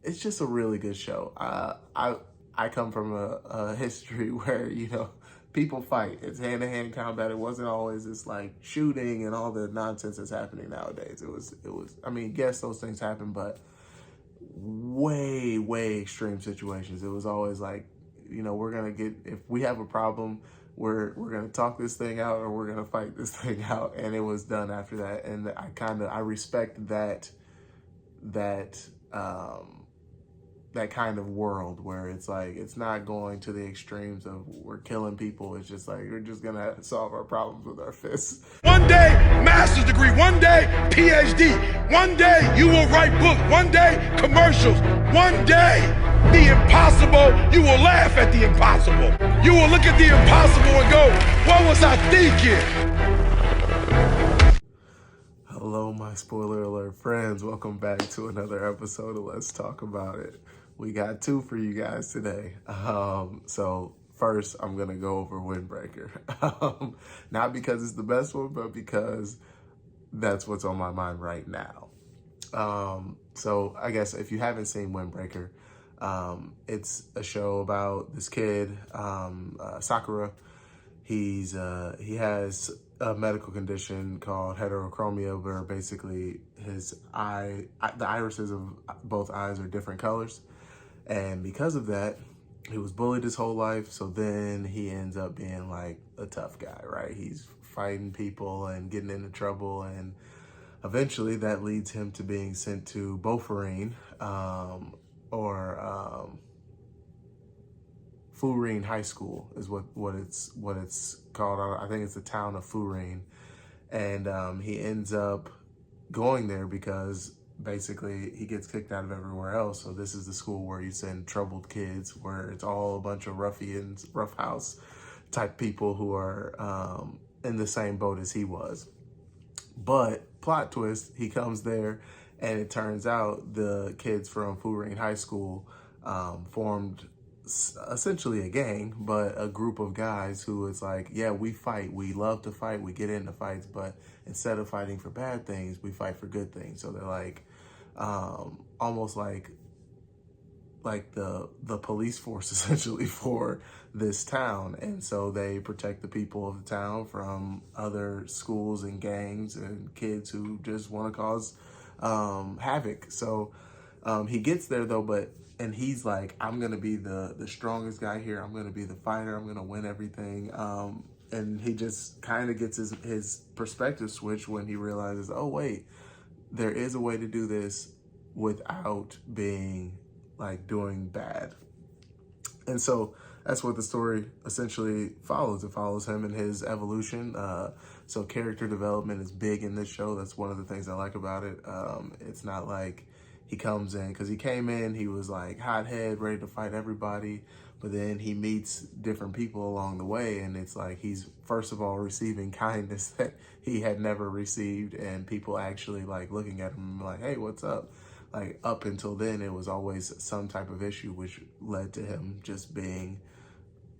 it's just a really good show. I come from a history where, people fight. It's hand-to-hand combat. It wasn't always this like shooting and all the nonsense that's happening nowadays. It was, I mean, yes, those things happen, but way, way extreme situations. It was always like, we're gonna if we have a problem, we're gonna talk this thing out, or we're gonna fight this thing out. And it was done after that. And I respect that that kind of world where it's like, it's not going to the extremes of we're killing people. It's just like, we're just gonna solve our problems with our fists. One day, master's degree. One day, PhD. One day, you will write books. One day, commercials. One day, the impossible, you will laugh at the impossible. You will look at the impossible and go, what was I thinking? Hello, my spoiler alert friends. Welcome back to another episode of Let's Talk About It. We got two for you guys today. So first, I'm going to go over Windbreaker. Not because it's the best one, but because that's what's on my mind right now. So I guess if you haven't seen Windbreaker, it's a show about this kid, Sakura. He has a medical condition called heterochromia, where basically the irises of both eyes are different colors. And because of that, he was bullied his whole life. So then he ends up being like a tough guy, right? He's fighting people and getting into trouble. And eventually that leads him to being sent to Beauforeen, or Furine High School is what it's called. I think it's the town of Furine. And he ends up going there because basically he gets kicked out of everywhere else. So this is the school where you send troubled kids, where it's all a bunch of ruffians, roughhouse type people who are in the same boat as he was. But plot twist, he comes there and it turns out the kids from Furine High School formed essentially a gang, but a group of guys who is like, yeah, we fight, we love to fight, we get into fights, but instead of fighting for bad things, we fight for good things. So they're like almost like the police force essentially for this town. And so they protect the people of the town from other schools and gangs and kids who just want to cause havoc. So he gets there though, and he's like, I'm going to be the strongest guy here. I'm going to be the fighter. I'm going to win everything. And he just kind of gets his perspective switched when he realizes, oh, wait, there is a way to do this without being like doing bad. And so that's what the story essentially follows. It follows him and his evolution. So character development is big in this show. That's one of the things I like about it. It's not like he comes in, because he came in, he was like hothead, ready to fight everybody. But then he meets different people along the way. And it's like he's, first of all, receiving kindness that he had never received. And people actually like looking at him like, hey, what's up? Like up until then, it was always some type of issue, which led to him just being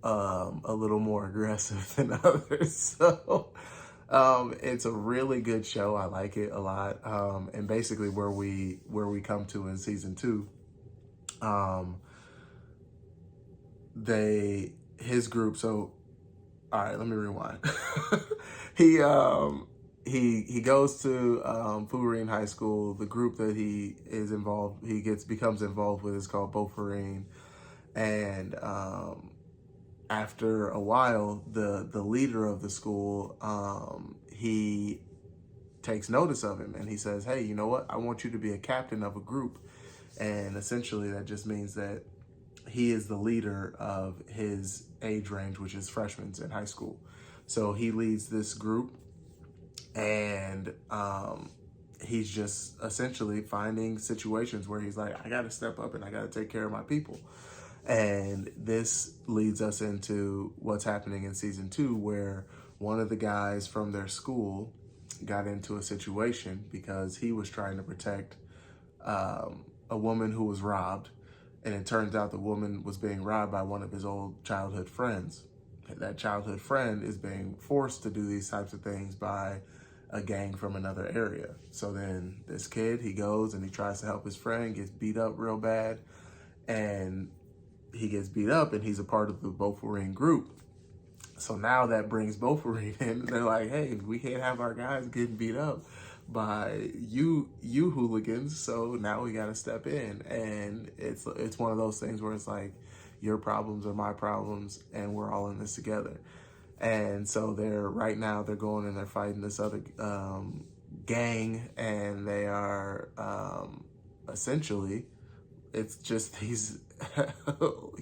a little more aggressive than others. So it's a really good show. I like it a lot. And basically where we come to in season 2, his group. So, all right, let me rewind. He goes to Furine High School. The group that he is involved, becomes involved with is called Beauforeen. And after a while, the leader of the school, he takes notice of him and he says, hey, you know what? I want you to be a captain of a group. And essentially that just means that he is the leader of his age range, which is freshmen in high school. So he leads this group, and he's just essentially finding situations where he's like, I got to step up and I got to take care of my people. And this leads us into what's happening in season 2, where one of the guys from their school got into a situation because he was trying to protect a woman who was robbed. And it turns out the woman was being robbed by one of his old childhood friends. That childhood friend is being forced to do these types of things by a gang from another area. So then this kid, he goes and he tries to help his friend, gets beat up real bad, and he gets beat up, and he's a part of the Bofurine group. So now that brings Bofurine in, and they're like, hey, we can't have our guys getting beat up by you hooligans, so now we gotta step in. And it's one of those things where it's like, your problems are my problems, and we're all in this together. And so right now they're going and they're fighting this other gang, and they are essentially, it's just these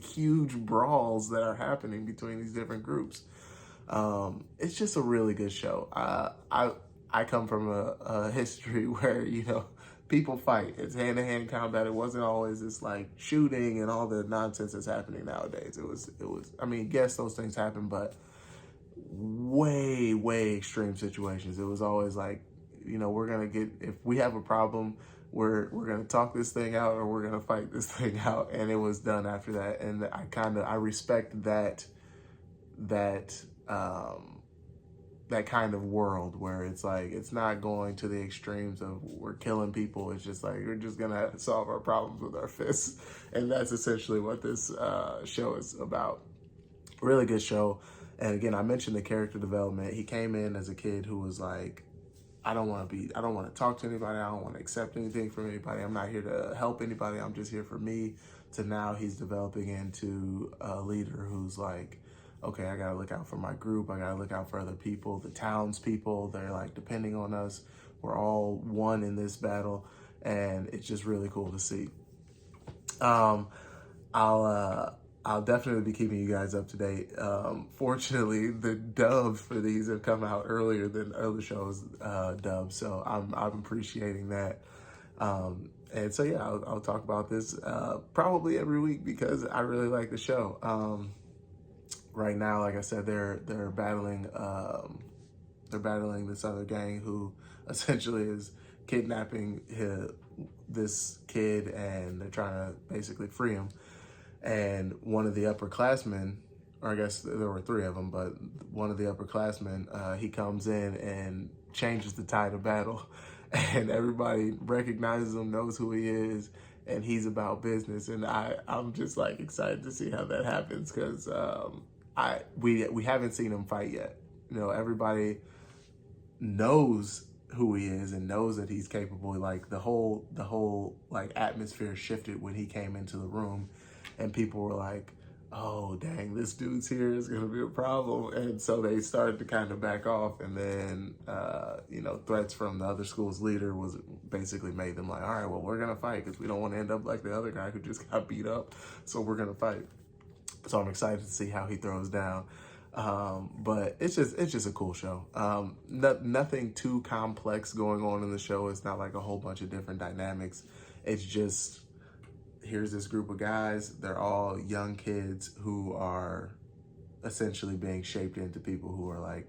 huge brawls that are happening between these different groups. It's just a really good show. I come from a history where, people fight. It's hand-to-hand combat. It wasn't always this like shooting and all the nonsense that's happening nowadays. It was, I mean, yes, those things happen, but way, way extreme situations. It was always like, if we have a problem, we're gonna talk this thing out, or we're gonna fight this thing out. And it was done after that. And I respect that kind of world where it's like, it's not going to the extremes of we're killing people. It's just like, we're just gonna solve our problems with our fists. And that's essentially what this show is about. Really good show. And again, I mentioned the character development. He came in as a kid who was like, I don't want to talk to anybody. I don't want to accept anything from anybody. I'm not here to help anybody. I'm just here for me. To now he's developing into a leader who's like, okay, I got to look out for my group. I got to look out for other people, the townspeople. They're like depending on us. We're all one in this battle. And it's just really cool to see. I'll definitely be keeping you guys up to date. Fortunately, the dubs for these have come out earlier than other shows dubs, so I'm appreciating that. And so yeah, I'll talk about this probably every week because I really like the show. Right now, like I said, they're battling this other gang who essentially is kidnapping this kid, and they're trying to basically free him. And one of the upperclassmen, or I guess there were three of them, but one of the upperclassmen, he comes in and changes the tide of battle, and everybody recognizes him, knows who he is, and he's about business. And I'm just like excited to see how that happens, because we haven't seen him fight yet. Everybody knows who he is and knows that he's capable. Like the whole like atmosphere shifted when he came into the room. And people were like, oh, dang, this dude's here is going to be a problem. And so they started to kind of back off. And then, threats from the other school's leader was basically made them like, all right, well, we're going to fight because we don't want to end up like the other guy who just got beat up. So we're going to fight. So I'm excited to see how he throws down. But it's just a cool show. Nothing too complex going on in the show. It's not like a whole bunch of different dynamics. It's just, here's this group of guys. They're all young kids who are essentially being shaped into people who are like,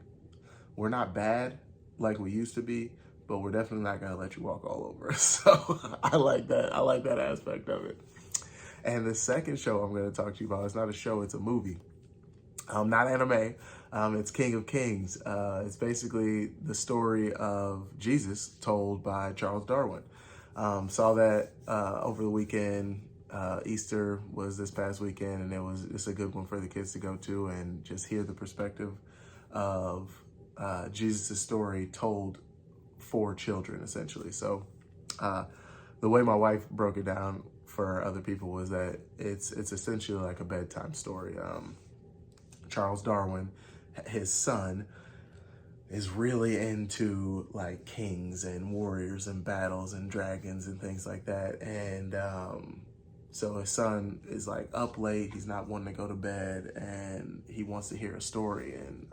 we're not bad like we used to be, but we're definitely not going to let you walk all over us. So I like that. I like that aspect of it. And the second show I'm going to talk to you about, it's not a show, it's a movie. Not anime. It's King of Kings. It's basically the story of Jesus told by Charles Darwin. Saw that over the weekend. Easter was this past weekend, and it's a good one for the kids to go to and just hear the perspective of Jesus' story told for children, essentially. So the way my wife broke it down for other people was that it's essentially like a bedtime story. Charles Darwin, his son, is really into like kings and warriors and battles and dragons and things like that. And so his son is like up late, he's not wanting to go to bed, and he wants to hear a story. And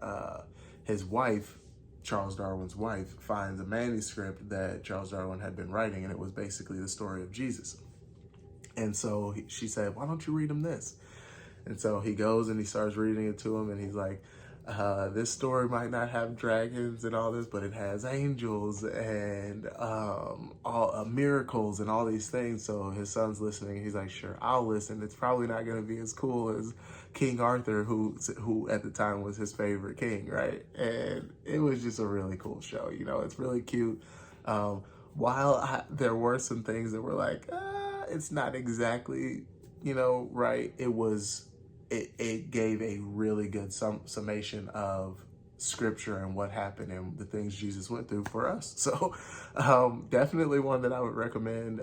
his wife, Charles Darwin's wife, finds a manuscript that Charles Darwin had been writing, and it was basically the story of Jesus. And so she said, why don't you read him this? And so he goes and he starts reading it to him, and he's like, this story might not have dragons and all this, but it has angels and all miracles and all these things. So his son's listening. He's like, sure, I'll listen. It's probably not going to be as cool as King Arthur, who at the time was his favorite king, right? And it was just a really cool show. You know, it's really cute. There were some things that were like, it's not exactly, you know, right. It gave a really good summation of scripture and what happened and the things Jesus went through for us. So definitely one that I would recommend.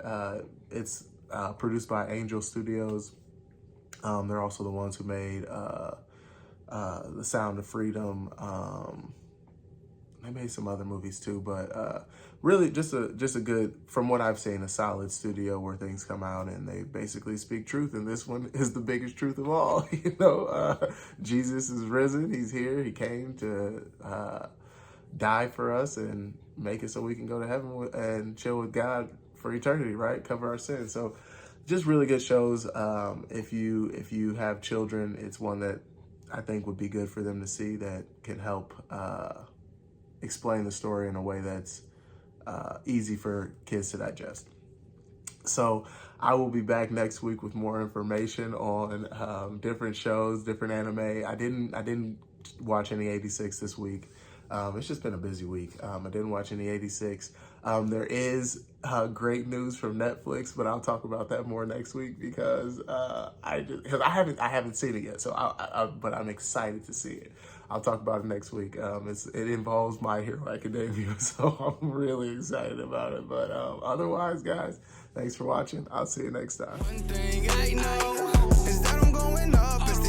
It's produced by Angel Studios. They're also the ones who made The Sound of Freedom. They made some other movies too, but really just a good, from what I've seen, a solid studio where things come out and they basically speak truth. And this one is the biggest truth of all. You know, Jesus is risen. He's here. He came to die for us and make it so we can go to heaven and chill with God for eternity, right? Cover our sins. So just really good shows. If you have children, it's one that I think would be good for them to see, that can help explain the story in a way that's easy for kids to digest. So I will be back next week with more information on different shows, different anime. I didn't watch any 86 this week. It's just been a busy week. I didn't watch any 86. There is great news from Netflix, but I'll talk about that more next week because I haven't seen it yet. So but I'm excited to see it. I'll talk about it next week. It involves My Hero Academia, so I'm really excited about it. But otherwise, guys, thanks for watching. I'll see you next time. One thing I know is that I'm going up.